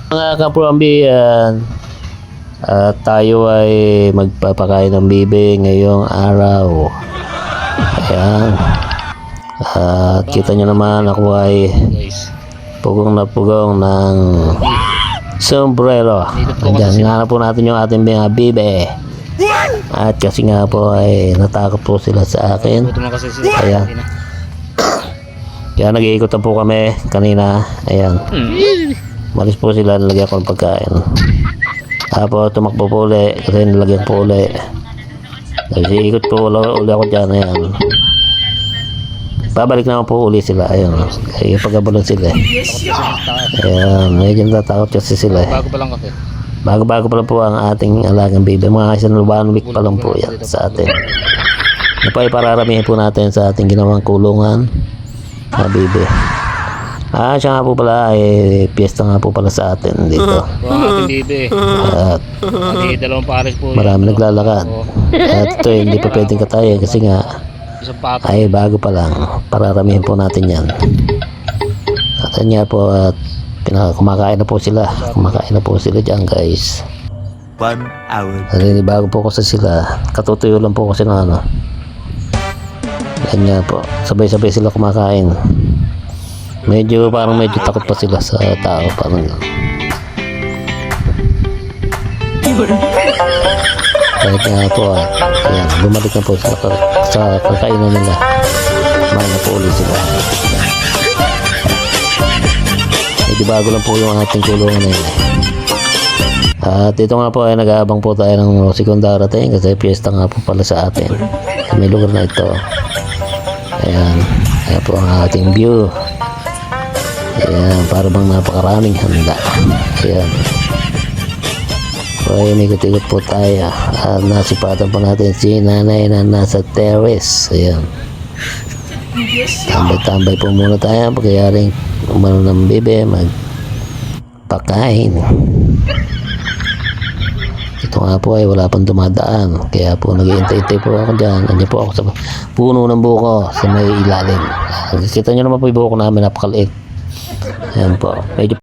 Mga kaprambian, tayo ay magpapakain ng bibe ngayong araw. Ayan. Kita nyo naman ako ay pugong na pugong ng sombrero. Andiyan, hinanap po natin yung ating mga bibe. At kasi nga po ay natakot po sila sa akin. Ayan. Kaya nag-iikutan po kami kanina. Ayan. Malis po sila, nilagyan ko ng pagkain. Tapos tumakbo po uli kasi nilagyan po uli. Nag-iikot po uli ako dyan. Ayan. Babalik naman po uli sila. Ayan. Kaya pag-abulan sila. Ayan. Medyo natatakot kasi sila. Bago pa lang kasi. Bago pa lang po ang ating alagang baby. Mga isang week pa lang po yan sa atin. Ito po ay pararamihin po natin sa ating ginawang kulungan na baby. Siya nga po pala ay piyesta nga po pala sa atin dito. Ang ating bibe. At Dalawang pares po. marami naglalakad. At ito hindi pa pwedeng katayin kasi nga Isang pato. ay bago pa lang. Pararamihin po natin yan. At yan nga po at kumakain na po sila. Kumakain na po sila dyan, guys. 1 hour. Bago po kasi sila. Katutuyo lang po kasi ng ano. Yan nga po. Sabay-sabay sila kumakain. Medyo takot pa sila sa tao. Parang kahit nga po ayan, bumalik na po sa kakainan nila. Kumain na po ulit sila. Medyo bago lang po yung ating kulungan na yun. At ito nga po ay nag-aabang po tayo ng musikong darating kasi piyesta nga po pala sa atin. May lugar na ito. Ayan. Ayan po ang ating view. Ayan. Para bang napakaraming handa. Ayan. So ayun, ikot-ikot po tayo. At nasipatan po natin si nanay na nasa terrace. Ayan. Tambay-tambay po muna tayo. Pagkayaring umano ng bebe, magpakain. Ito nga po ay wala pang dumadaan. Kaya po nag-iintay-intay po ako dyan. Andiyan po ako sa puno ng buko sa may ilalim. Kita nyo naman po yung buko namin, napakaliit. Ayan po. Medyo